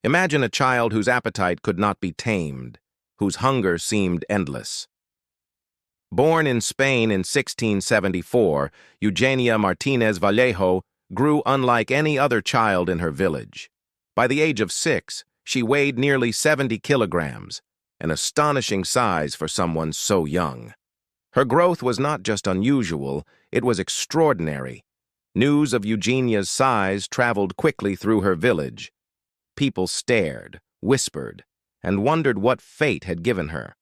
Imagine a child whose appetite could not be tamed, whose hunger seemed endless. Born in Spain in 1674, Eugenia Martínez Vallejo grew unlike any other child in her village. By the age of 6, she weighed nearly 70 kilograms, an astonishing size for someone so young. Her growth was not just unusual, it was extraordinary. News of Eugenia's size traveled quickly through her village. People stared, whispered, and wondered what fate had given her.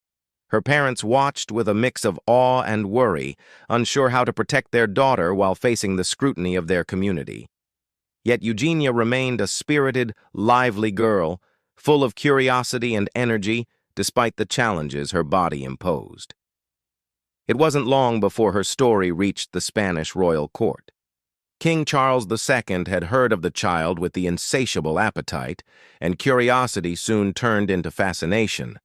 Her parents watched with a mix of awe and worry, unsure how to protect their daughter while facing the scrutiny of their community. Yet Eugenia remained a spirited, lively girl, full of curiosity and energy, despite the challenges her body imposed. It wasn't long before her story reached the Spanish royal court. King Charles II had heard of the child with the insatiable appetite, and curiosity soon turned into fascination.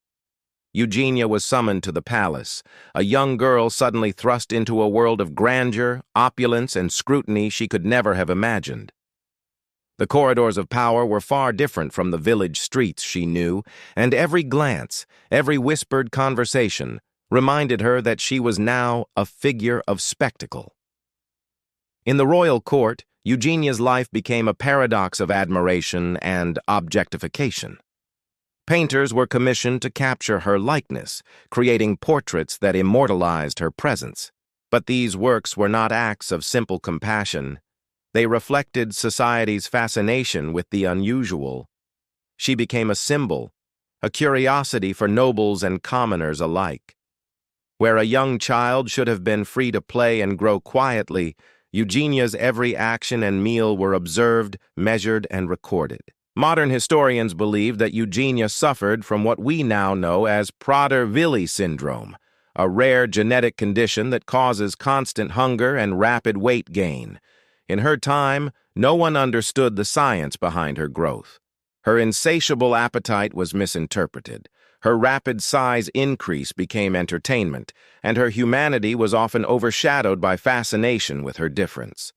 Eugenia was summoned to the palace, a young girl suddenly thrust into a world of grandeur, opulence, and scrutiny she could never have imagined. The corridors of power were far different from the village streets she knew, and every glance, every whispered conversation, reminded her that she was now a figure of spectacle. In the royal court, Eugenia's life became a paradox of admiration and objectification. Painters were commissioned to capture her likeness, creating portraits that immortalized her presence. But these works were not acts of simple compassion. They reflected society's fascination with the unusual. She became a symbol, a curiosity for nobles and commoners alike. Where a young child should have been free to play and grow quietly, Eugenia's every action and meal were observed, measured, and recorded. Modern historians believe that Eugenia suffered from what we now know as Prader-Willi syndrome, a rare genetic condition that causes constant hunger and rapid weight gain. In her time, no one understood the science behind her growth. Her insatiable appetite was misinterpreted. Her rapid size increase became entertainment, and her humanity was often overshadowed by fascination with her difference.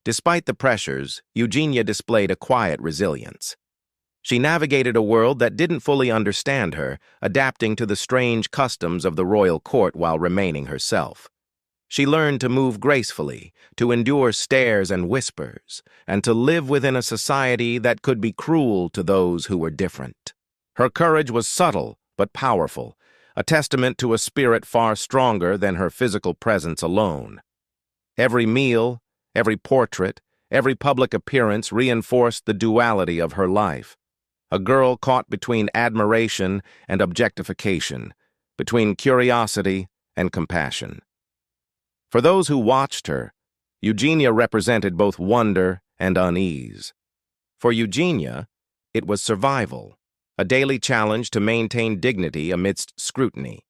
Despite the pressures, Eugenia displayed a quiet resilience. She navigated a world that didn't fully understand her, adapting to the strange customs of the royal court while remaining herself. She learned to move gracefully, to endure stares and whispers, and to live within a society that could be cruel to those who were different. Her courage was subtle but powerful, a testament to a spirit far stronger than her physical presence alone. Every meal, every portrait, every public appearance reinforced the duality of her life. A girl caught between admiration and objectification, between curiosity and compassion. For those who watched her, Eugenia represented both wonder and unease. For Eugenia, it was survival, a daily challenge to maintain dignity amidst scrutiny.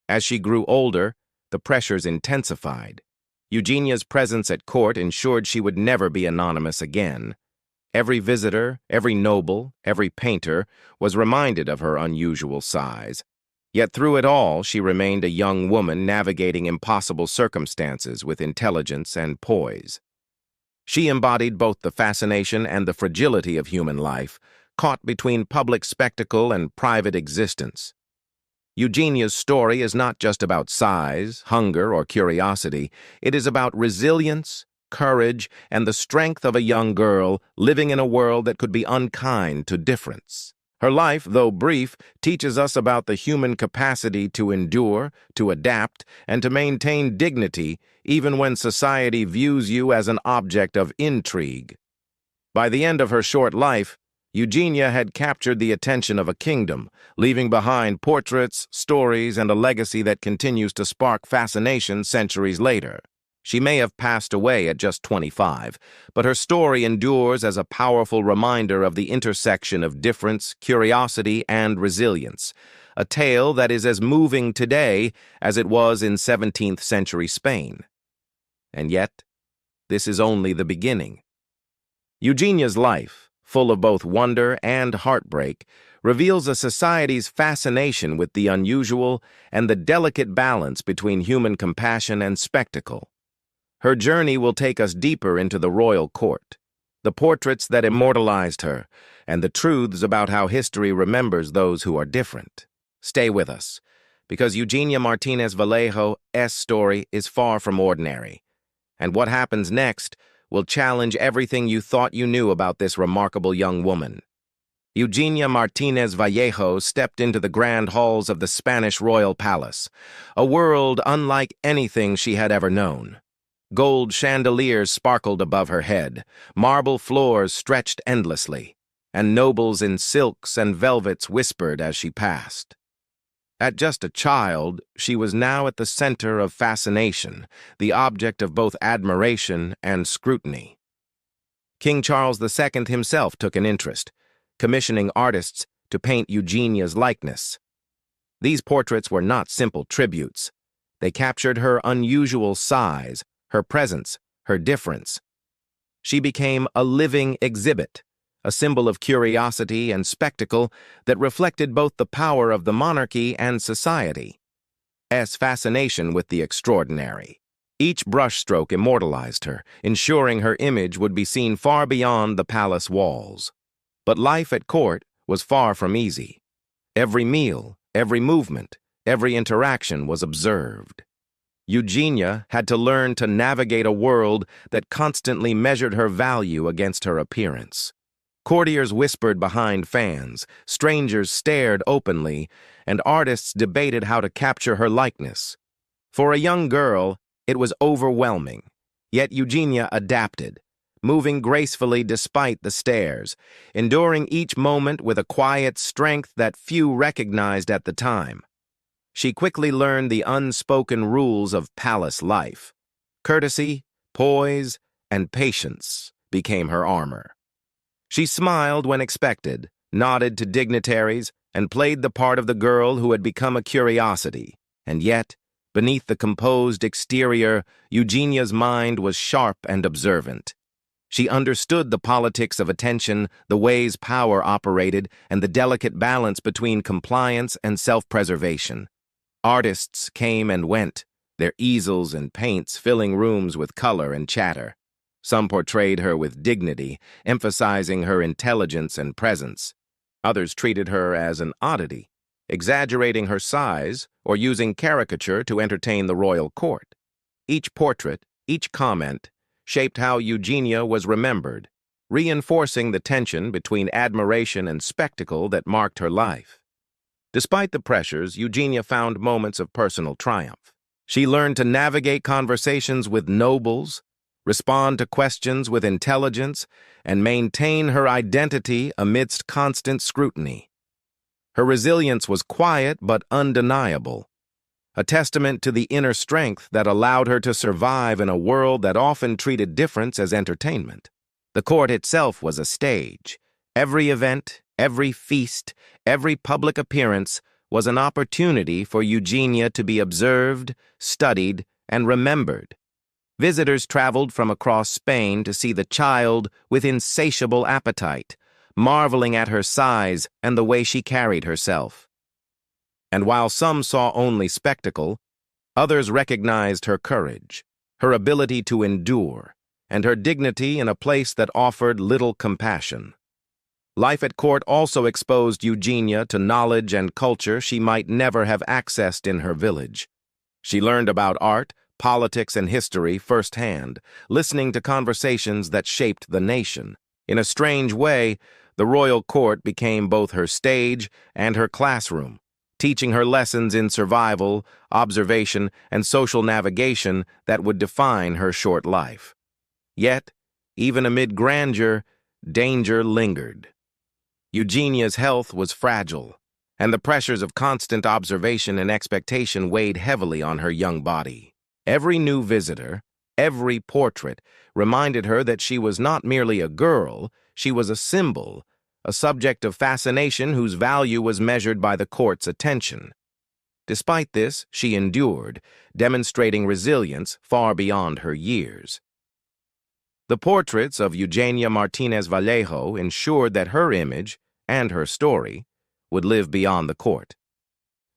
As she grew older, the pressures intensified. Eugenia's presence at court ensured she would never be anonymous again. Every visitor, every noble, every painter was reminded of her unusual size. Yet through it all, she remained a young woman navigating impossible circumstances with intelligence and poise. She embodied both the fascination and the fragility of human life, caught between public spectacle and private existence. Eugenia's story is not just about size, hunger, or curiosity. It is about resilience, courage, and the strength of a young girl living in a world that could be unkind to difference. Her life, though brief, teaches us about the human capacity to endure, to adapt, and to maintain dignity even when society views you as an object of intrigue. By the end of her short life, Eugenia had captured the attention of a kingdom, leaving behind portraits, stories, and a legacy that continues to spark fascination centuries later. She may have passed away at just 25, but her story endures as a powerful reminder of the intersection of difference, curiosity, and resilience, a tale that is as moving today as it was in 17th century Spain. And yet, this is only the beginning. Eugenia's life, full of both wonder and heartbreak, reveals a society's fascination with the unusual and the delicate balance between human compassion and spectacle. Her journey will take us deeper into the royal court, the portraits that immortalized her, and the truths about how history remembers those who are different. Stay with us, because Eugenia Martínez Vallejo's story is far from ordinary, and what happens next will challenge everything you thought you knew about this remarkable young woman. Eugenia Martínez Vallejo stepped into the grand halls of the Spanish royal palace, a world unlike anything she had ever known. Gold chandeliers sparkled above her head, marble floors stretched endlessly, and nobles in silks and velvets whispered as she passed. At just a child, she was now at the center of fascination, the object of both admiration and scrutiny. King Charles II himself took an interest, commissioning artists to paint Eugenia's likeness. These portraits were not simple tributes. They captured her unusual size, her presence, her difference. She became a living exhibit, a symbol of curiosity and spectacle that reflected both the power of the monarchy and society's fascination with the extraordinary. Each brushstroke immortalized her, ensuring her image would be seen far beyond the palace walls. But life at court was far from easy. Every meal, every movement, every interaction was observed. Eugenia had to learn to navigate a world that constantly measured her value against her appearance. Courtiers whispered behind fans, strangers stared openly, and artists debated how to capture her likeness. For a young girl, it was overwhelming, yet Eugenia adapted, moving gracefully despite the stares, enduring each moment with a quiet strength that few recognized at the time. She quickly learned the unspoken rules of palace life. Courtesy, poise, and patience became her armor. She smiled when expected, nodded to dignitaries, and played the part of the girl who had become a curiosity. And yet, beneath the composed exterior, Eugenia's mind was sharp and observant. She understood the politics of attention, the ways power operated, and the delicate balance between compliance and self-preservation. Artists came and went, their easels and paints filling rooms with color and chatter. Some portrayed her with dignity, emphasizing her intelligence and presence. Others treated her as an oddity, exaggerating her size or using caricature to entertain the royal court. Each portrait, each comment, shaped how Eugenia was remembered, reinforcing the tension between admiration and spectacle that marked her life. Despite the pressures, Eugenia found moments of personal triumph. She learned to navigate conversations with nobles, respond to questions with intelligence, and maintain her identity amidst constant scrutiny. Her resilience was quiet but undeniable, a testament to the inner strength that allowed her to survive in a world that often treated difference as entertainment. The court itself was a stage. Every event, every feast, every public appearance was an opportunity for Eugenia to be observed, studied, and remembered. Visitors traveled from across Spain to see the child with insatiable appetite, marveling at her size and the way she carried herself. And while some saw only spectacle, others recognized her courage, her ability to endure, and her dignity in a place that offered little compassion. Life at court also exposed Eugenia to knowledge and culture she might never have accessed in her village. She learned about art, politics, and history firsthand, listening to conversations that shaped the nation. In a strange way, the royal court became both her stage and her classroom, teaching her lessons in survival, observation, and social navigation that would define her short life. Yet, even amid grandeur, danger lingered. Eugenia's health was fragile, and the pressures of constant observation and expectation weighed heavily on her young body. Every new visitor, every portrait, reminded her that she was not merely a girl, she was a symbol, a subject of fascination whose value was measured by the court's attention. Despite this, she endured, demonstrating resilience far beyond her years. The portraits of Eugenia Martínez Vallejo ensured that her image and her story would live beyond the court.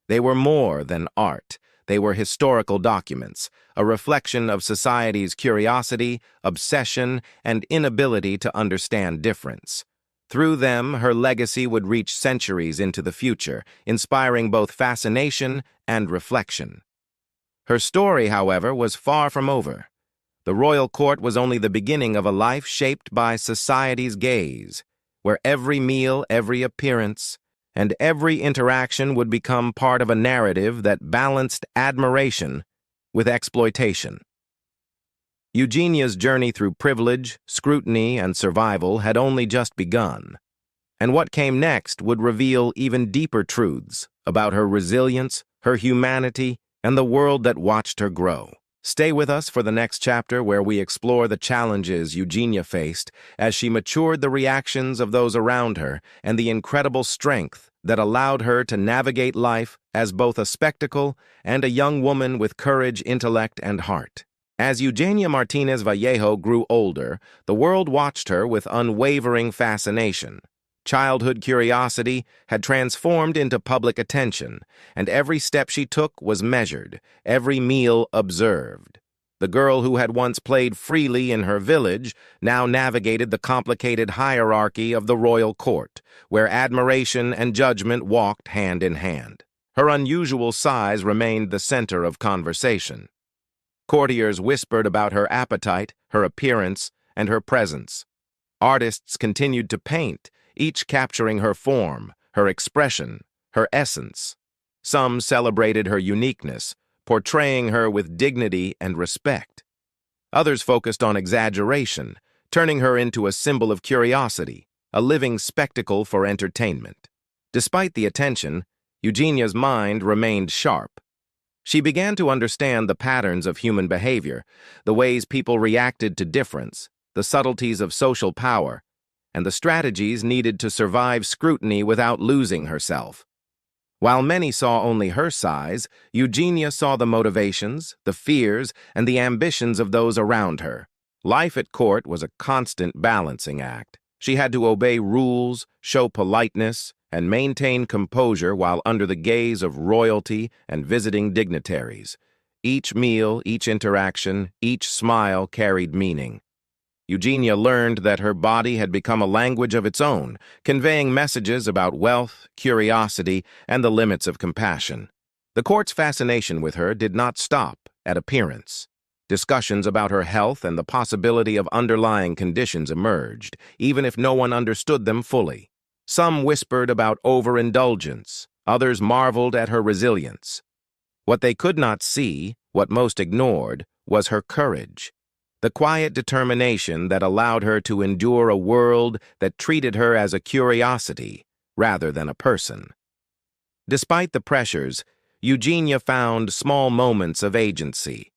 They were more than art. They were historical documents, a reflection of society's curiosity, obsession, and inability to understand difference. Through them, her legacy would reach centuries into the future, inspiring both fascination and reflection. Her story, however, was far from over. The royal court was only the beginning of a life shaped by society's gaze, where every meal, every appearance, and every interaction would become part of a narrative that balanced admiration with exploitation. Eugenia's journey through privilege, scrutiny, and survival had only just begun, and what came next would reveal even deeper truths about her resilience, her humanity, and the world that watched her grow. Stay with us for the next chapter where we explore the challenges Eugenia faced as she matured, the reactions of those around her, and the incredible strength that allowed her to navigate life as both a spectacle and a young woman with courage, intellect, and heart. As Eugenia Martínez Vallejo grew older, the world watched her with unwavering fascination. Childhood curiosity had transformed into public attention, and every step she took was measured, every meal observed. The girl who had once played freely in her village now navigated the complicated hierarchy of the royal court, where admiration and judgment walked hand in hand. Her unusual size remained the center of conversation. Courtiers whispered about her appetite, her appearance, and her presence. Artists continued to paint, each capturing her form, her expression, her essence. Some celebrated her uniqueness, portraying her with dignity and respect. Others focused on exaggeration, turning her into a symbol of curiosity, a living spectacle for entertainment. Despite the attention, Eugenia's mind remained sharp. She began to understand the patterns of human behavior, the ways people reacted to difference, the subtleties of social power, and the strategies needed to survive scrutiny without losing herself. While many saw only her size, Eugenia saw the motivations, the fears, and the ambitions of those around her. Life at court was a constant balancing act. She had to obey rules, show politeness, and maintain composure while under the gaze of royalty and visiting dignitaries. Each meal, each interaction, each smile carried meaning. Eugenia learned that her body had become a language of its own, conveying messages about wealth, curiosity, and the limits of compassion. The court's fascination with her did not stop at appearance. Discussions about her health and the possibility of underlying conditions emerged, even if no one understood them fully. Some whispered about overindulgence, others marveled at her resilience. What they could not see, what most ignored, was her courage. The quiet determination that allowed her to endure a world that treated her as a curiosity rather than a person. Despite the pressures, Eugenia found small moments of agency.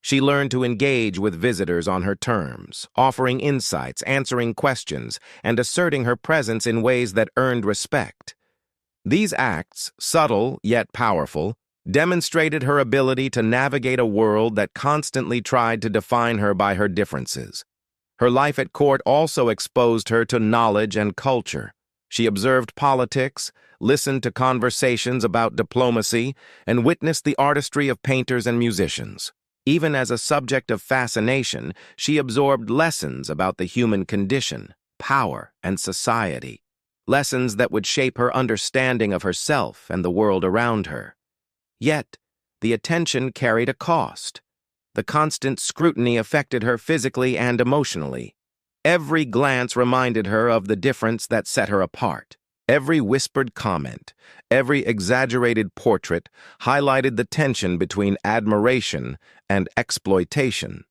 She learned to engage with visitors on her terms, offering insights, answering questions, and asserting her presence in ways that earned respect. These acts, subtle yet powerful, demonstrated her ability to navigate a world that constantly tried to define her by her differences. Her life at court also exposed her to knowledge and culture. She observed politics, listened to conversations about diplomacy, and witnessed the artistry of painters and musicians. Even as a subject of fascination, she absorbed lessons about the human condition, power, and society. Lessons that would shape her understanding of herself and the world around her. Yet, the attention carried a cost. The constant scrutiny affected her physically and emotionally. Every glance reminded her of the difference that set her apart. Every whispered comment, every exaggerated portrait highlighted the tension between admiration and exploitation.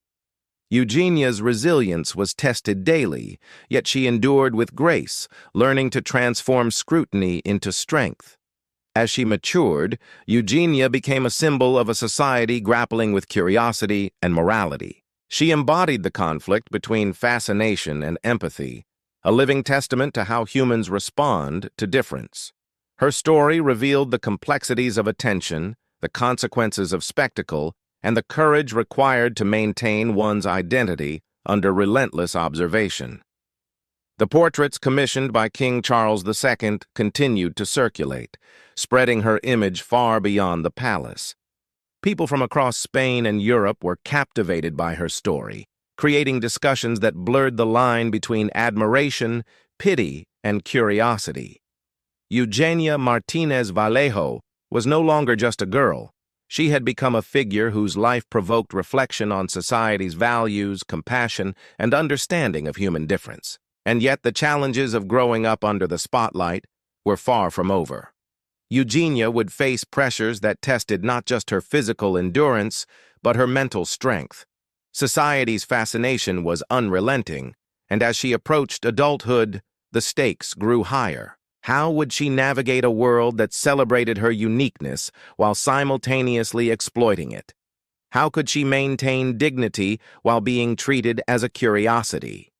Eugenia's resilience was tested daily, yet she endured with grace, learning to transform scrutiny into strength. As she matured, Eugenia became a symbol of a society grappling with curiosity and morality. She embodied the conflict between fascination and empathy, a living testament to how humans respond to difference. Her story revealed the complexities of attention, the consequences of spectacle, and the courage required to maintain one's identity under relentless observation. The portraits commissioned by King Charles II continued to circulate, spreading her image far beyond the palace. People from across Spain and Europe were captivated by her story, creating discussions that blurred the line between admiration, pity, and curiosity. Eugenia Martínez Vallejo was no longer just a girl. She had become a figure whose life provoked reflection on society's values, compassion, and understanding of human difference. And yet the challenges of growing up under the spotlight were far from over. Eugenia would face pressures that tested not just her physical endurance, but her mental strength. Society's fascination was unrelenting, and as she approached adulthood, the stakes grew higher. How would she navigate a world that celebrated her uniqueness while simultaneously exploiting it? How could she maintain dignity while being treated as a curiosity?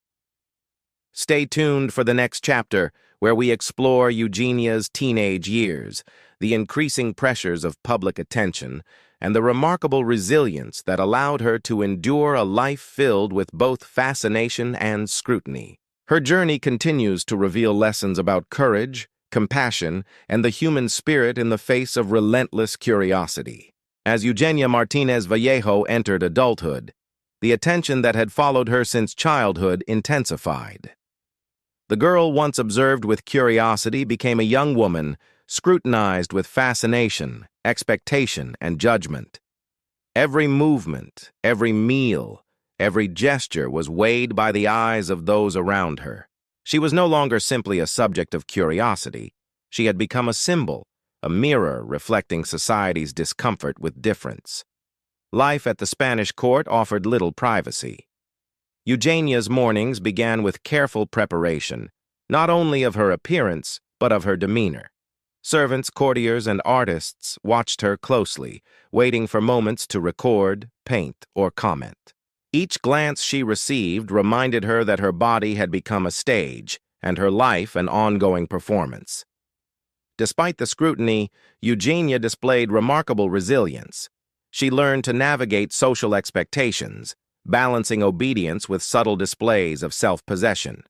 Stay tuned for the next chapter, where we explore Eugenia's teenage years, the increasing pressures of public attention, and the remarkable resilience that allowed her to endure a life filled with both fascination and scrutiny. Her journey continues to reveal lessons about courage, compassion, and the human spirit in the face of relentless curiosity. As Eugenia Martínez Vallejo entered adulthood, the attention that had followed her since childhood intensified. The girl once observed with curiosity became a young woman, scrutinized with fascination, expectation, and judgment. Every movement, every meal, every gesture was weighed by the eyes of those around her. She was no longer simply a subject of curiosity. She had become a symbol, a mirror reflecting society's discomfort with difference. Life at the Spanish court offered little privacy. Eugenia's mornings began with careful preparation, not only of her appearance, but of her demeanor. Servants, courtiers, and artists watched her closely, waiting for moments to record, paint, or comment. Each glance she received reminded her that her body had become a stage, and her life an ongoing performance. Despite the scrutiny, Eugenia displayed remarkable resilience. She learned to navigate social expectations, balancing obedience with subtle displays of self-possession.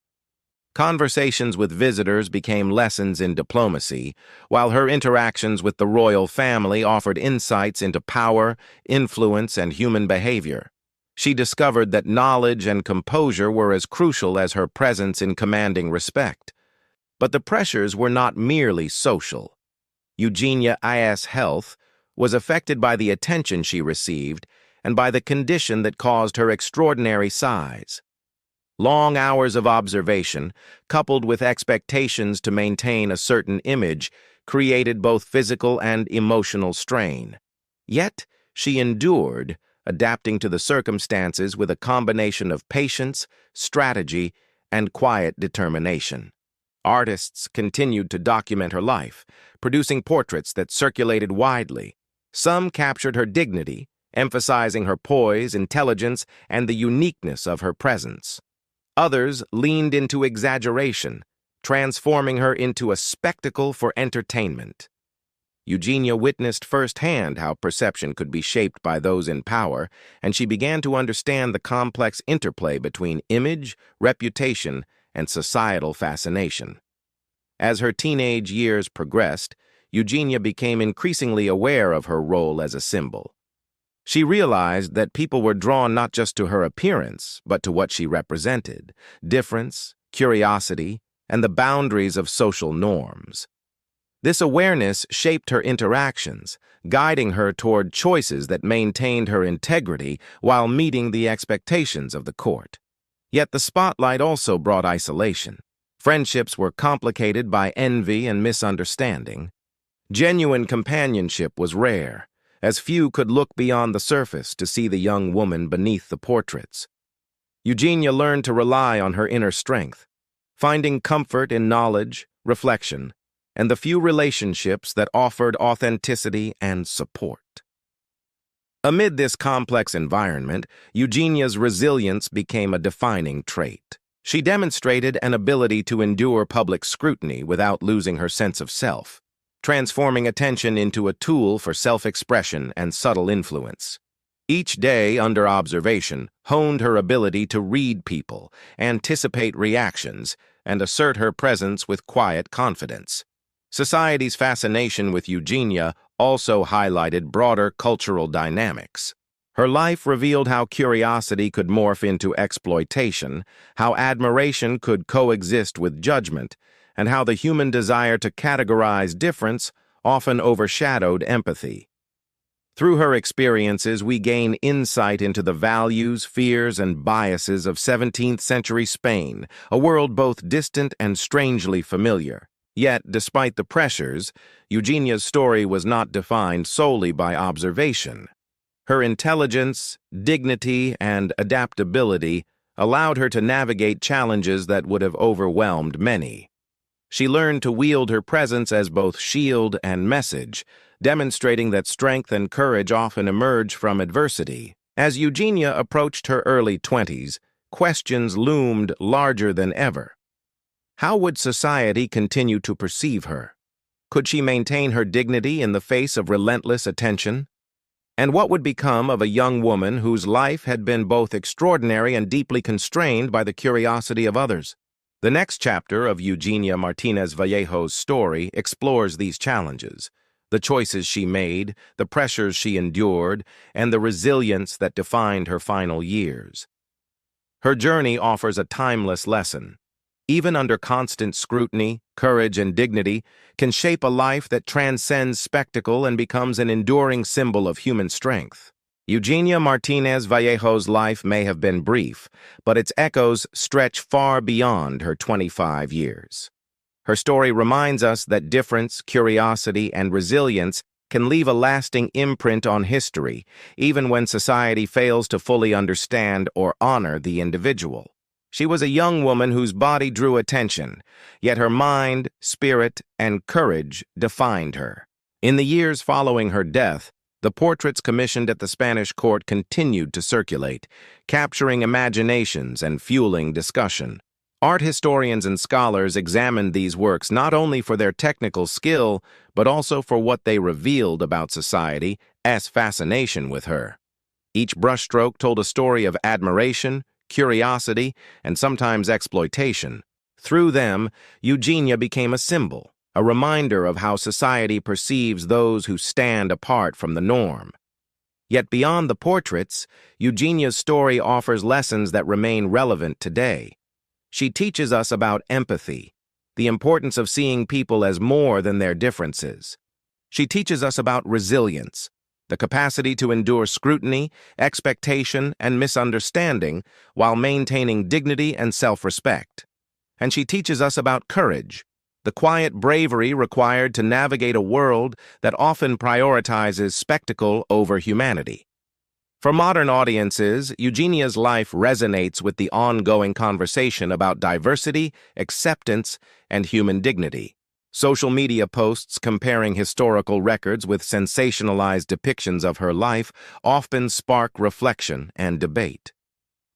Conversations with visitors became lessons in diplomacy, while her interactions with the royal family offered insights into power, influence, and human behavior. She discovered that knowledge and composure were as crucial as her presence in commanding respect. But the pressures were not merely social. Eugenia's health was affected by the attention she received and by the condition that caused her extraordinary size. Long hours of observation, coupled with expectations to maintain a certain image, created both physical and emotional strain. Yet, she endured, adapting to the circumstances with a combination of patience, strategy, and quiet determination. Artists continued to document her life, producing portraits that circulated widely. Some captured her dignity, emphasizing her poise, intelligence, and the uniqueness of her presence. Others leaned into exaggeration, transforming her into a spectacle for entertainment. Eugenia witnessed firsthand how perception could be shaped by those in power, and she began to understand the complex interplay between image, reputation, and societal fascination. As her teenage years progressed, Eugenia became increasingly aware of her role as a symbol. She realized that people were drawn not just to her appearance, but to what she represented: difference, curiosity, and the boundaries of social norms. This awareness shaped her interactions, guiding her toward choices that maintained her integrity while meeting the expectations of the court. Yet the spotlight also brought isolation. Friendships were complicated by envy and misunderstanding. Genuine companionship was rare, as few could look beyond the surface to see the young woman beneath the portraits. Eugenia learned to rely on her inner strength, finding comfort in knowledge, reflection, and the few relationships that offered authenticity and support. Amid this complex environment, Eugenia's resilience became a defining trait. She demonstrated an ability to endure public scrutiny without losing her sense of self, transforming attention into a tool for self-expression and subtle influence. Each day under observation honed her ability to read people, anticipate reactions, and assert her presence with quiet confidence. Society's fascination with Eugenia also highlighted broader cultural dynamics. Her life revealed how curiosity could morph into exploitation, how admiration could coexist with judgment, and how the human desire to categorize difference often overshadowed empathy. Through her experiences, we gain insight into the values, fears, and biases of 17th-century Spain, a world both distant and strangely familiar. Yet, despite the pressures, Eugenia's story was not defined solely by observation. Her intelligence, dignity, and adaptability allowed her to navigate challenges that would have overwhelmed many. She learned to wield her presence as both shield and message, demonstrating that strength and courage often emerge from adversity. As Eugenia approached her early 20s, questions loomed larger than ever. How would society continue to perceive her? Could she maintain her dignity in the face of relentless attention? And what would become of a young woman whose life had been both extraordinary and deeply constrained by the curiosity of others? The next chapter of Eugenia Martínez Vallejo's story explores these challenges, the choices she made, the pressures she endured, and the resilience that defined her final years. Her journey offers a timeless lesson. Even under constant scrutiny, courage and dignity can shape a life that transcends spectacle and becomes an enduring symbol of human strength. Eugenia Martínez Vallejo's life may have been brief, but its echoes stretch far beyond her 25 years. Her story reminds us that difference, curiosity, and resilience can leave a lasting imprint on history, even when society fails to fully understand or honor the individual. She was a young woman whose body drew attention, yet her mind, spirit, and courage defined her. In the years following her death, the portraits commissioned at the Spanish court continued to circulate, capturing imaginations and fueling discussion. Art historians and scholars examined these works not only for their technical skill, but also for what they revealed about society's fascination with her. Each brushstroke told a story of admiration, curiosity, and sometimes exploitation. Through them, Eugenia became a symbol, a reminder of how society perceives those who stand apart from the norm. Yet beyond the portraits, Eugenia's story offers lessons that remain relevant today. She teaches us about empathy, the importance of seeing people as more than their differences. She teaches us about resilience, the capacity to endure scrutiny, expectation, and misunderstanding while maintaining dignity and self-respect. And she teaches us about courage, the quiet bravery required to navigate a world that often prioritizes spectacle over humanity. For modern audiences, Eugenia's life resonates with the ongoing conversation about diversity, acceptance, and human dignity. Social media posts comparing historical records with sensationalized depictions of her life often spark reflection and debate.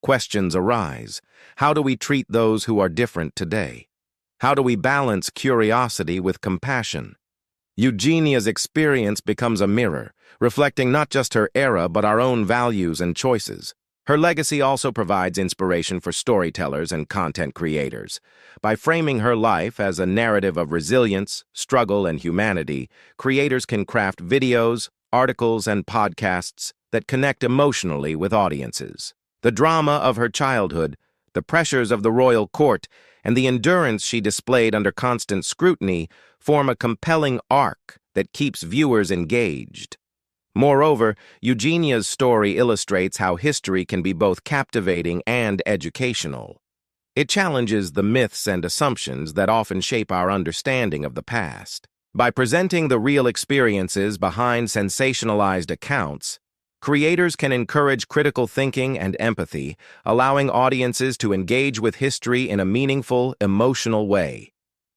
Questions arise. How do we treat those who are different today? How do we balance curiosity with compassion? Eugenia's experience becomes a mirror, reflecting not just her era but our own values and choices. Her legacy also provides inspiration for storytellers and content creators. By framing her life as a narrative of resilience, struggle, and humanity, creators can craft videos, articles, and podcasts that connect emotionally with audiences. The drama of her childhood, the pressures of the royal court, and the endurance she displayed under constant scrutiny form a compelling arc that keeps viewers engaged. Moreover, Eugenia's story illustrates how history can be both captivating and educational. It challenges the myths and assumptions that often shape our understanding of the past. By presenting the real experiences behind sensationalized accounts, creators can encourage critical thinking and empathy, allowing audiences to engage with history in a meaningful, emotional way.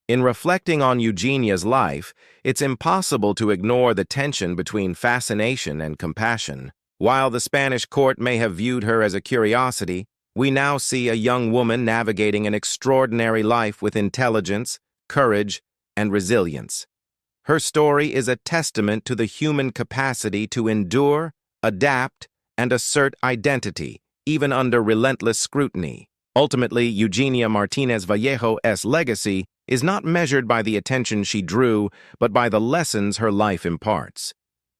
In reflecting on Eugenia's life, it's impossible to ignore the tension between fascination and compassion. While the Spanish court may have viewed her as a curiosity, we now see a young woman navigating an extraordinary life with intelligence, courage, and resilience. Her story is a testament to the human capacity to endure, adapt, and assert identity, even under relentless scrutiny. Ultimately, Eugenia Martínez Vallejo's legacy is not measured by the attention she drew, but by the lessons her life imparts.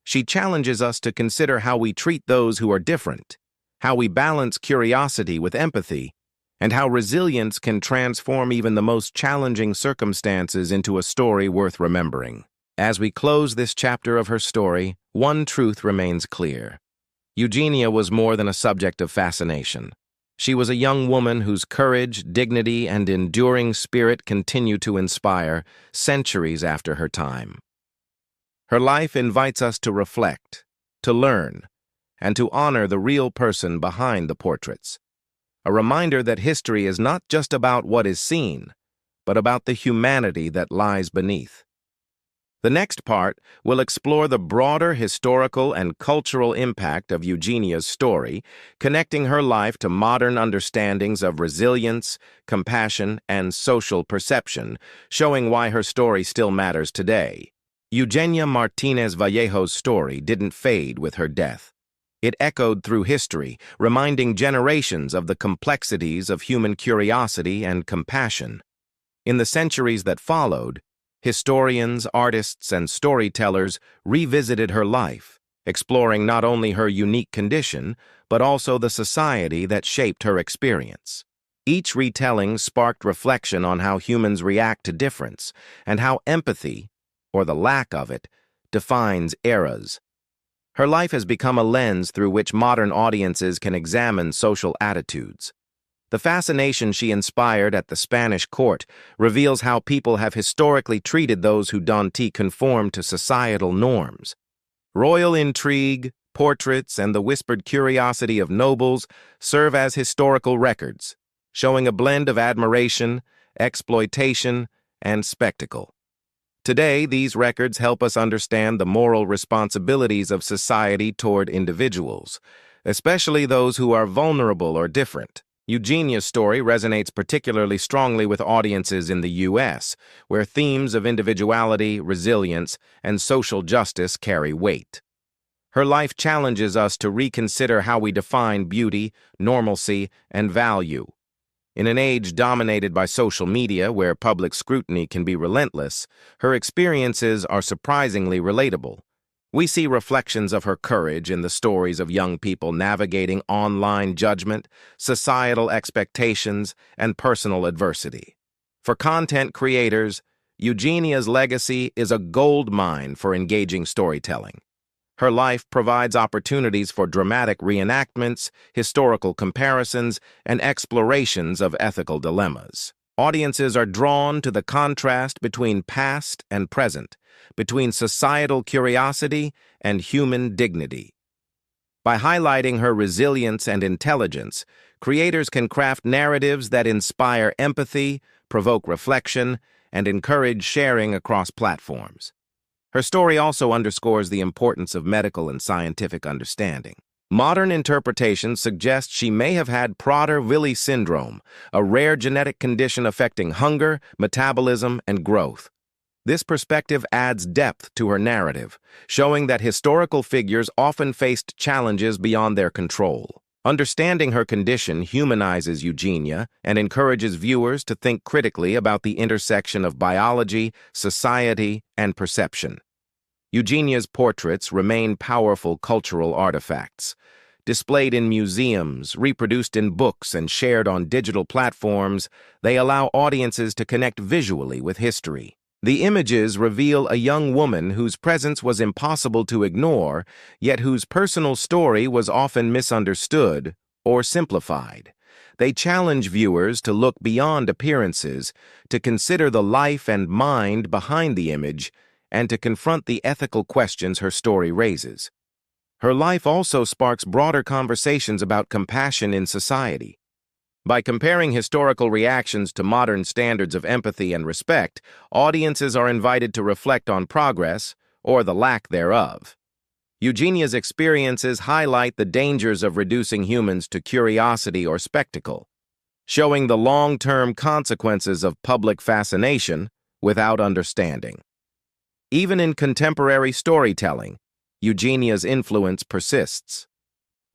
She challenges us to consider how we treat those who are different, how we balance curiosity with empathy, and how resilience can transform even the most challenging circumstances into a story worth remembering. As we close this chapter of her story, one truth remains clear. Eugenia was more than a subject of fascination. She was a young woman whose courage, dignity, and enduring spirit continue to inspire centuries after her time. Her life invites us to reflect, to learn, and to honor the real person behind the portraits. A reminder that history is not just about what is seen, but about the humanity that lies beneath. The next part will explore the broader historical and cultural impact of Eugenia's story, connecting her life to modern understandings of resilience, compassion, and social perception, showing why her story still matters today. Eugenia Martínez Vallejo's story didn't fade with her death. It echoed through history, reminding generations of the complexities of human curiosity and compassion. In the centuries that followed, historians, artists, and storytellers revisited her life, exploring not only her unique condition, but also the society that shaped her experience. Each retelling sparked reflection on how humans react to difference, and how empathy, or the lack of it, defines eras. Her life has become a lens through which modern audiences can examine social attitudes. The fascination she inspired at the Spanish court reveals how people have historically treated those who don't conform to societal norms. Royal intrigue, portraits, and the whispered curiosity of nobles serve as historical records, showing a blend of admiration, exploitation, and spectacle. Today, these records help us understand the moral responsibilities of society toward individuals, especially those who are vulnerable or different. Eugenia's story resonates particularly strongly with audiences in the U.S., where themes of individuality, resilience, and social justice carry weight. Her life challenges us to reconsider how we define beauty, normalcy, and value. In an age dominated by social media where public scrutiny can be relentless, her experiences are surprisingly relatable. We see reflections of her courage in the stories of young people navigating online judgment, societal expectations, and personal adversity. For content creators, Eugenia's legacy is a goldmine for engaging storytelling. Her life provides opportunities for dramatic reenactments, historical comparisons, and explorations of ethical dilemmas. Audiences are drawn to the contrast between past and present, between societal curiosity and human dignity. By highlighting her resilience and intelligence, creators can craft narratives that inspire empathy, provoke reflection, and encourage sharing across platforms. Her story also underscores the importance of medical and scientific understanding. Modern interpretations suggest she may have had Prader-Willi syndrome, a rare genetic condition affecting hunger, metabolism, and growth. This perspective adds depth to her narrative, showing that historical figures often faced challenges beyond their control. Understanding her condition humanizes Eugenia and encourages viewers to think critically about the intersection of biology, society, and perception. Eugenia's portraits remain powerful cultural artifacts. Displayed in museums, reproduced in books, and shared on digital platforms, they allow audiences to connect visually with history. The images reveal a young woman whose presence was impossible to ignore, yet whose personal story was often misunderstood or simplified. They challenge viewers to look beyond appearances, to consider the life and mind behind the image, and to confront the ethical questions her story raises. Her life also sparks broader conversations about compassion in society. By comparing historical reactions to modern standards of empathy and respect, audiences are invited to reflect on progress, or the lack thereof. Eugenia's experiences highlight the dangers of reducing humans to curiosity or spectacle, showing the long-term consequences of public fascination without understanding. Even in contemporary storytelling, Eugenia's influence persists.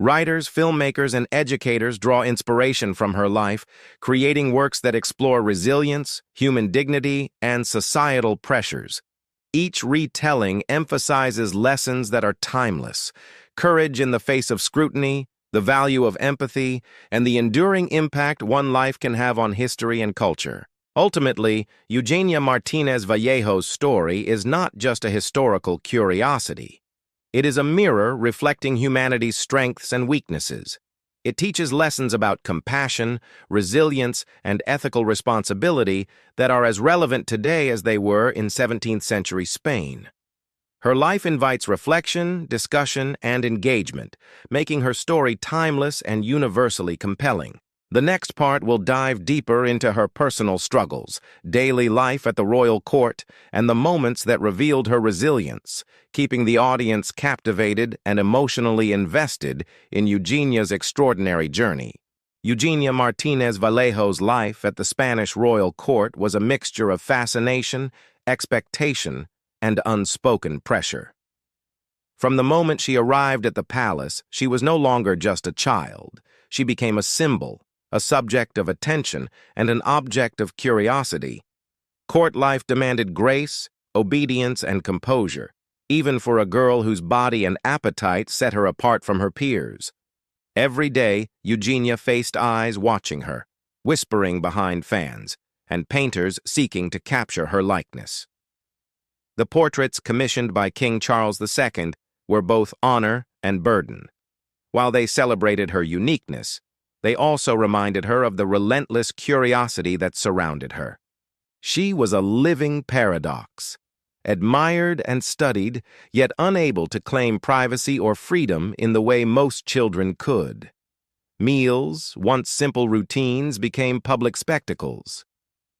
Writers, filmmakers, and educators draw inspiration from her life, creating works that explore resilience, human dignity, and societal pressures. Each retelling emphasizes lessons that are timeless: courage in the face of scrutiny, the value of empathy, and the enduring impact one life can have on history and culture. Ultimately, Eugenia Martínez Vallejo's story is not just a historical curiosity. It is a mirror reflecting humanity's strengths and weaknesses. It teaches lessons about compassion, resilience, and ethical responsibility that are as relevant today as they were in 17th century Spain. Her life invites reflection, discussion, and engagement, making her story timeless and universally compelling. The next part will dive deeper into her personal struggles, daily life at the royal court, and the moments that revealed her resilience, keeping the audience captivated and emotionally invested in Eugenia's extraordinary journey. Eugenia Martínez Vallejo's life at the Spanish royal court was a mixture of fascination, expectation, and unspoken pressure. From the moment she arrived at the palace, she was no longer just a child. She became a symbol, a subject of attention, and an object of curiosity. Court life demanded grace, obedience, and composure, even for a girl whose body and appetite set her apart from her peers. Every day, Eugenia faced eyes watching her, whispering behind fans, and painters seeking to capture her likeness. The portraits commissioned by King Charles II were both honor and burden. While they celebrated her uniqueness, they also reminded her of the relentless curiosity that surrounded her. She was a living paradox, admired and studied, yet unable to claim privacy or freedom in the way most children could. Meals, once simple routines, became public spectacles.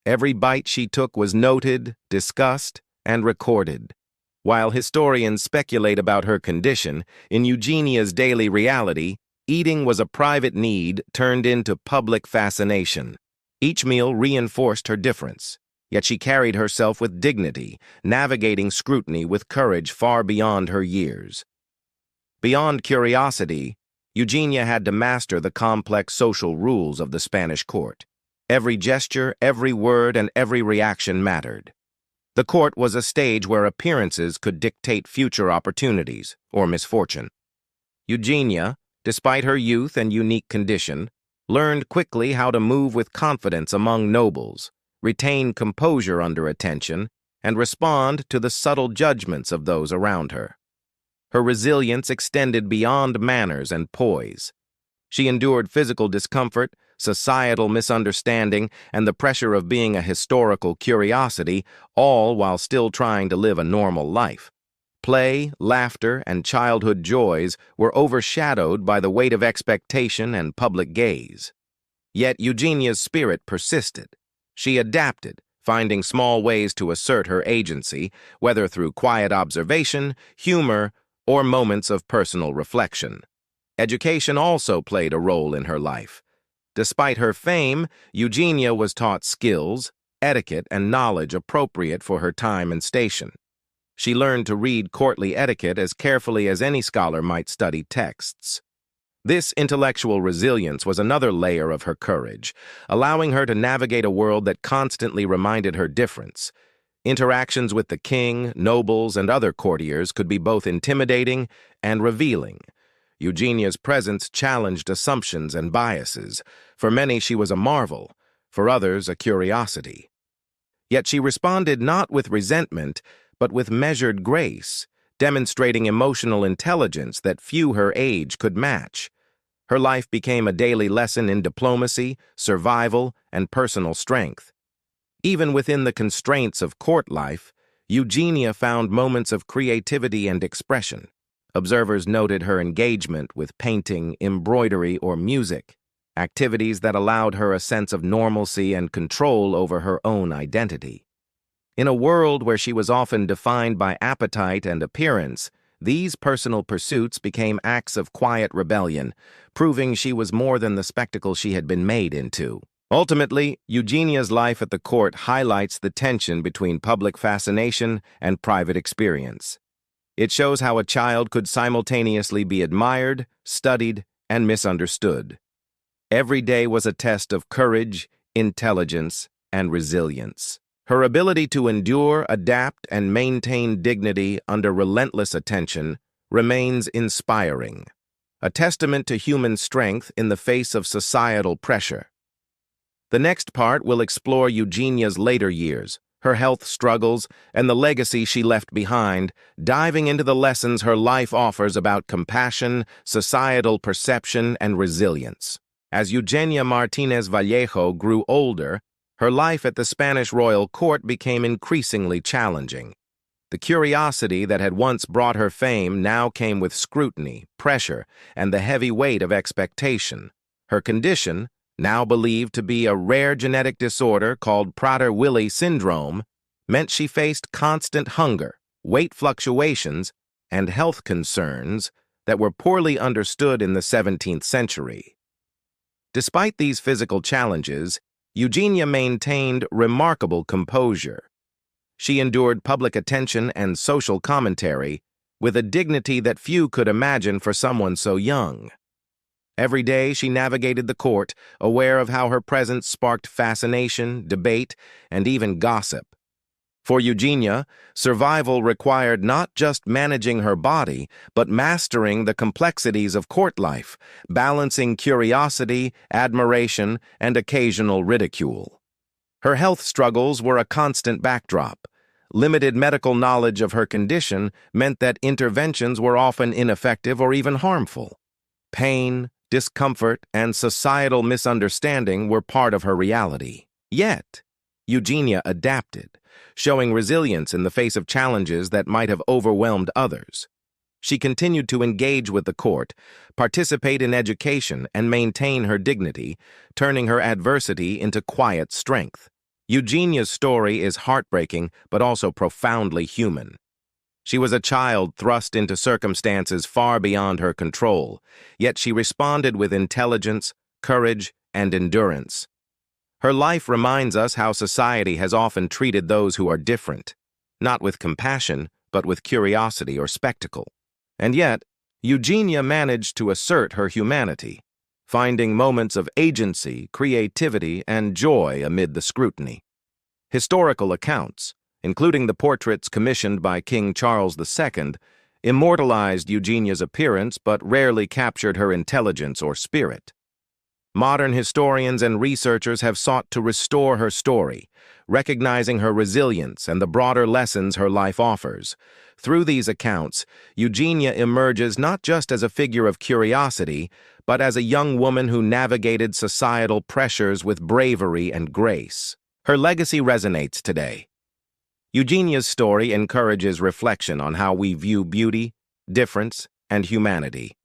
Every bite she took was noted, discussed, and recorded. While historians speculate about her condition, in Eugenia's daily reality, eating was a private need turned into public fascination. Each meal reinforced her difference, yet she carried herself with dignity, navigating scrutiny with courage far beyond her years. Beyond curiosity, Eugenia had to master the complex social rules of the Spanish court. Every gesture, every word, and every reaction mattered. The court was a stage where appearances could dictate future opportunities or misfortune. Eugenia, despite her youth and unique condition, learned quickly how to move with confidence among nobles, retain composure under attention, and respond to the subtle judgments of those around her. Her resilience extended beyond manners and poise. She endured physical discomfort, societal misunderstanding, and the pressure of being a historical curiosity, all while still trying to live a normal life. Play, laughter, and childhood joys were overshadowed by the weight of expectation and public gaze. Yet Eugenia's spirit persisted. She adapted, finding small ways to assert her agency, whether through quiet observation, humor, or moments of personal reflection. Education also played a role in her life. Despite her fame, Eugenia was taught skills, etiquette, and knowledge appropriate for her time and station. She learned to read courtly etiquette as carefully as any scholar might study texts. This intellectual resilience was another layer of her courage, allowing her to navigate a world that constantly reminded her difference. Interactions with the king, nobles, and other courtiers could be both intimidating and revealing. Eugenia's presence challenged assumptions and biases. For many, she was a marvel, for others, a curiosity. Yet she responded not with resentment, but with measured grace, demonstrating emotional intelligence that few her age could match. Her life became a daily lesson in diplomacy, survival, and personal strength. Even within the constraints of court life, Eugenia found moments of creativity and expression. Observers noted her engagement with painting, embroidery, or music, activities that allowed her a sense of normalcy and control over her own identity. In a world where she was often defined by appetite and appearance, these personal pursuits became acts of quiet rebellion, proving she was more than the spectacle she had been made into. Ultimately, Eugenia's life at the court highlights the tension between public fascination and private experience. It shows how a child could simultaneously be admired, studied, and misunderstood. Every day was a test of courage, intelligence, and resilience. Her ability to endure, adapt, and maintain dignity under relentless attention remains inspiring, a testament to human strength in the face of societal pressure. The next part will explore Eugenia's later years, her health struggles, and the legacy she left behind, diving into the lessons her life offers about compassion, societal perception, and resilience. As Eugenia Martínez Vallejo grew older, her life at the Spanish royal court became increasingly challenging. The curiosity that had once brought her fame now came with scrutiny, pressure, and the heavy weight of expectation. Her condition, now believed to be a rare genetic disorder called Prader-Willi syndrome, meant she faced constant hunger, weight fluctuations, and health concerns that were poorly understood in the 17th century. Despite these physical challenges, Eugenia maintained remarkable composure. She endured public attention and social commentary with a dignity that few could imagine for someone so young. Every day she navigated the court, aware of how her presence sparked fascination, debate, and even gossip. For Eugenia, survival required not just managing her body, but mastering the complexities of court life, balancing curiosity, admiration, and occasional ridicule. Her health struggles were a constant backdrop. Limited medical knowledge of her condition meant that interventions were often ineffective or even harmful. Pain, discomfort, and societal misunderstanding were part of her reality. Yet, Eugenia adapted, showing resilience in the face of challenges that might have overwhelmed others. She continued to engage with the court, participate in education, and maintain her dignity, turning her adversity into quiet strength. Eugenia's story is heartbreaking but also profoundly human. She was a child thrust into circumstances far beyond her control, yet she responded with intelligence, courage, and endurance. Her life reminds us how society has often treated those who are different, not with compassion, but with curiosity or spectacle. And yet, Eugenia managed to assert her humanity, finding moments of agency, creativity, and joy amid the scrutiny. Historical accounts, including the portraits commissioned by King Charles II, immortalized Eugenia's appearance but rarely captured her intelligence or spirit. Modern historians and researchers have sought to restore her story, recognizing her resilience and the broader lessons her life offers. Through these accounts, Eugenia emerges not just as a figure of curiosity, but as a young woman who navigated societal pressures with bravery and grace. Her legacy resonates today. Eugenia's story encourages reflection on how we view beauty, difference, and humanity.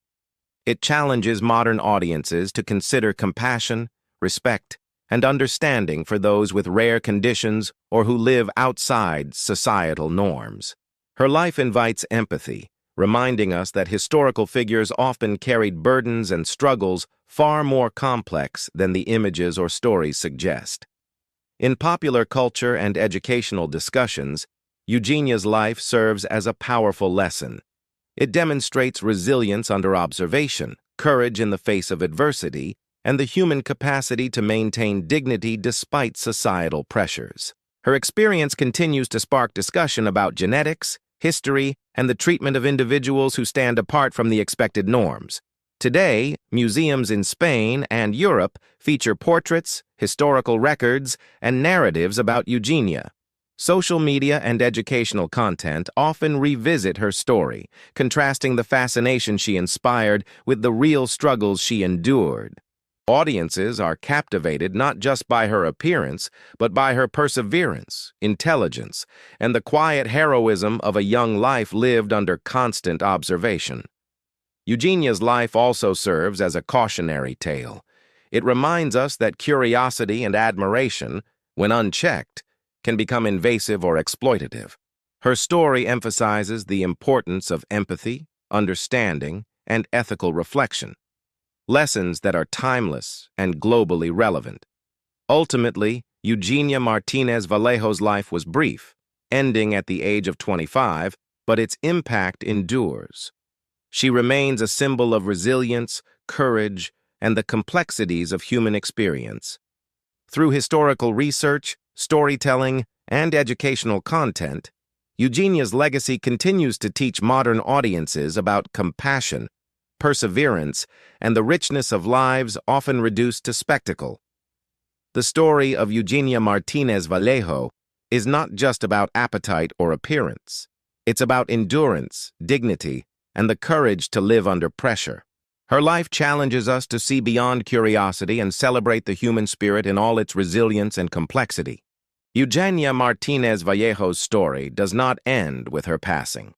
It challenges modern audiences to consider compassion, respect, and understanding for those with rare conditions or who live outside societal norms. Her life invites empathy, reminding us that historical figures often carried burdens and struggles far more complex than the images or stories suggest. In popular culture and educational discussions, Eugenia's life serves as a powerful lesson. It demonstrates resilience under observation, courage in the face of adversity, and the human capacity to maintain dignity despite societal pressures. Her experience continues to spark discussion about genetics, history, and the treatment of individuals who stand apart from the expected norms. Today, museums in Spain and Europe feature portraits, historical records, and narratives about Eugenia. Social media and educational content often revisit her story, contrasting the fascination she inspired with the real struggles she endured. Audiences are captivated not just by her appearance, but by her perseverance, intelligence, and the quiet heroism of a young life lived under constant observation. Eugenia's life also serves as a cautionary tale. It reminds us that curiosity and admiration, when unchecked, can become invasive or exploitative. Her story emphasizes the importance of empathy, understanding, and ethical reflection, lessons that are timeless and globally relevant. Ultimately, Eugenia Martínez Vallejo's life was brief, ending at the age of 25, but its impact endures. She remains a symbol of resilience, courage, and the complexities of human experience. Through historical research, storytelling, and educational content, Eugenia's legacy continues to teach modern audiences about compassion, perseverance, and the richness of lives often reduced to spectacle. The story of Eugenia Martínez Vallejo is not just about appetite or appearance. It's about endurance, dignity, and the courage to live under pressure. Her life challenges us to see beyond curiosity and celebrate the human spirit in all its resilience and complexity. Eugenia Martínez Vallejo's story does not end with her passing.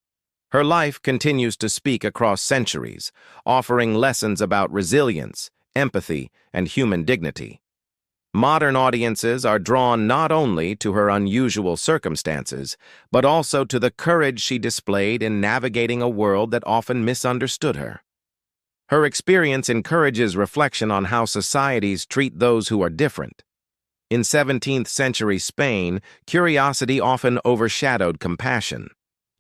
Her life continues to speak across centuries, offering lessons about resilience, empathy, and human dignity. Modern audiences are drawn not only to her unusual circumstances, but also to the courage she displayed in navigating a world that often misunderstood her. Her experience encourages reflection on how societies treat those who are different. In 17th century Spain, curiosity often overshadowed compassion.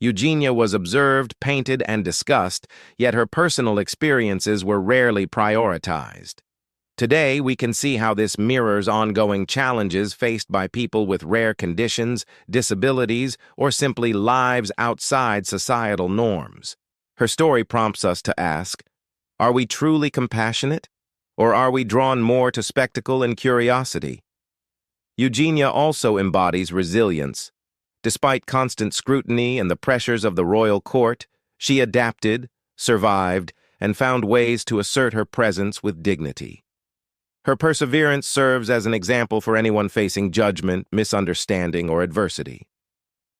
Eugenia was observed, painted, and discussed, yet her personal experiences were rarely prioritized. Today, we can see how this mirrors ongoing challenges faced by people with rare conditions, disabilities, or simply lives outside societal norms. Her story prompts us to ask, are we truly compassionate, or are we drawn more to spectacle and curiosity? Eugenia also embodies resilience. Despite constant scrutiny and the pressures of the royal court, she adapted, survived, and found ways to assert her presence with dignity. Her perseverance serves as an example for anyone facing judgment, misunderstanding, or adversity.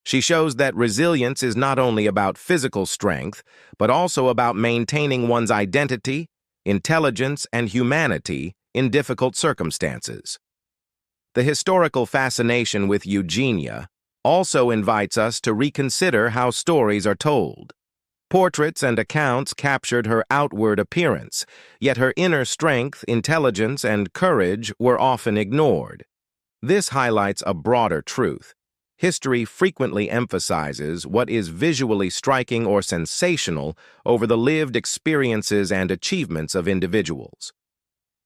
She shows that resilience is not only about physical strength, but also about maintaining one's identity, intelligence, and humanity in difficult circumstances. The historical fascination with Eugenia also invites us to reconsider how stories are told. Portraits and accounts captured her outward appearance, yet her inner strength, intelligence, and courage were often ignored. This highlights a broader truth. History frequently emphasizes what is visually striking or sensational over the lived experiences and achievements of individuals.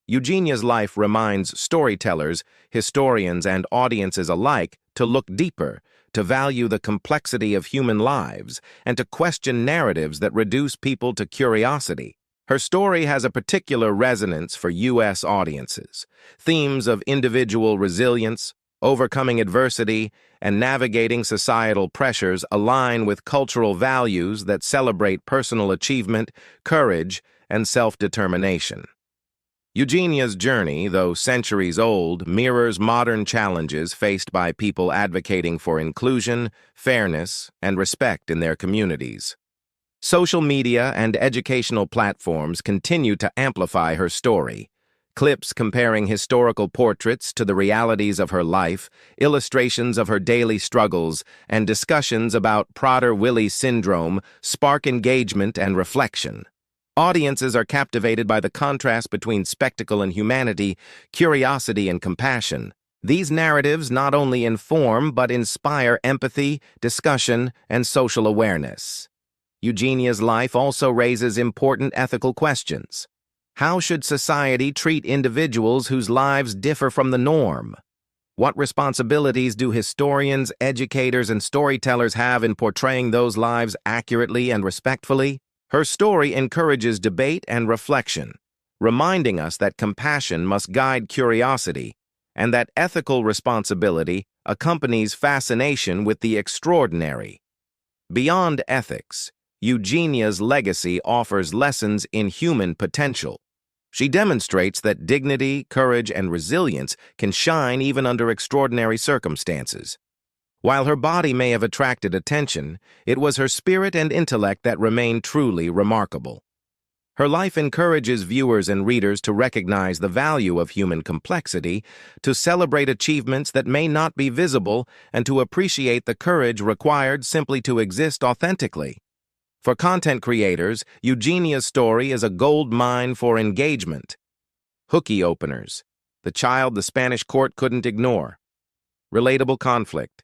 Eugenia's life reminds storytellers, historians, and audiences alike to look deeper, to value the complexity of human lives, and to question narratives that reduce people to curiosity. Her story has a particular resonance for U.S. audiences. Themes of individual resilience, overcoming adversity, and navigating societal pressures align with cultural values that celebrate personal achievement, courage, and self-determination. Eugenia's journey, though centuries old, mirrors modern challenges faced by people advocating for inclusion, fairness, and respect in their communities. Social media and educational platforms continue to amplify her story. Clips comparing historical portraits to the realities of her life, illustrations of her daily struggles, and discussions about Prader-Willi syndrome spark engagement and reflection. Audiences are captivated by the contrast between spectacle and humanity, curiosity and compassion. These narratives not only inform but inspire empathy, discussion, and social awareness. Eugenia's life also raises important ethical questions. How should society treat individuals whose lives differ from the norm? What responsibilities do historians, educators, and storytellers have in portraying those lives accurately and respectfully? Her story encourages debate and reflection, reminding us that compassion must guide curiosity and that ethical responsibility accompanies fascination with the extraordinary. Beyond ethics, Eugenia's legacy offers lessons in human potential. She demonstrates that dignity, courage, and resilience can shine even under extraordinary circumstances. While her body may have attracted attention, it was her spirit and intellect that remained truly remarkable. Her life encourages viewers and readers to recognize the value of human complexity, to celebrate achievements that may not be visible, and to appreciate the courage required simply to exist authentically. For content creators, Eugenia's story is a gold mine for engagement. Hooky openers. The child the Spanish court couldn't ignore. Relatable conflict.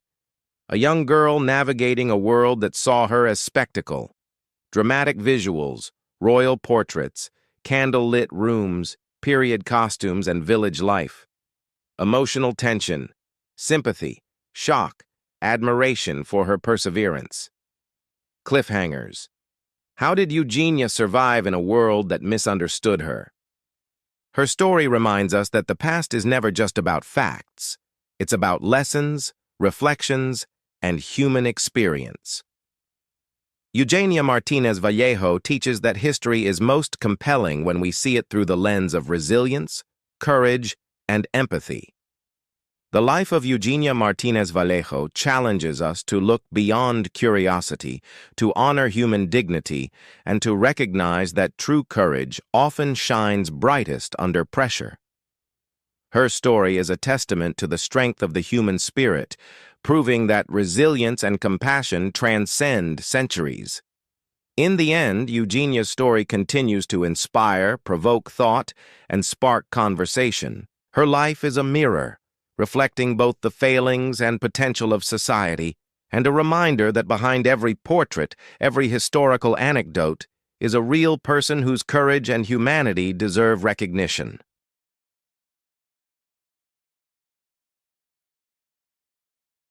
A young girl navigating a world that saw her as spectacle. Dramatic visuals, royal portraits, candle-lit rooms, period costumes, and village life. Emotional tension, sympathy, shock, admiration for her perseverance. Cliffhangers. How did Eugenia survive in a world that misunderstood her? Her story reminds us that the past is never just about facts. It's about lessons, reflections, and human experience. Eugenia Martínez Vallejo teaches that history is most compelling when we see it through the lens of resilience, courage, and empathy. The life of Eugenia Martínez Vallejo challenges us to look beyond curiosity, to honor human dignity, and to recognize that true courage often shines brightest under pressure. Her story is a testament to the strength of the human spirit, proving that resilience and compassion transcend centuries. In the end, Eugenia's story continues to inspire, provoke thought, and spark conversation. Her life is a mirror, reflecting both the failings and potential of society, and a reminder that behind every portrait, every historical anecdote, is a real person whose courage and humanity deserve recognition.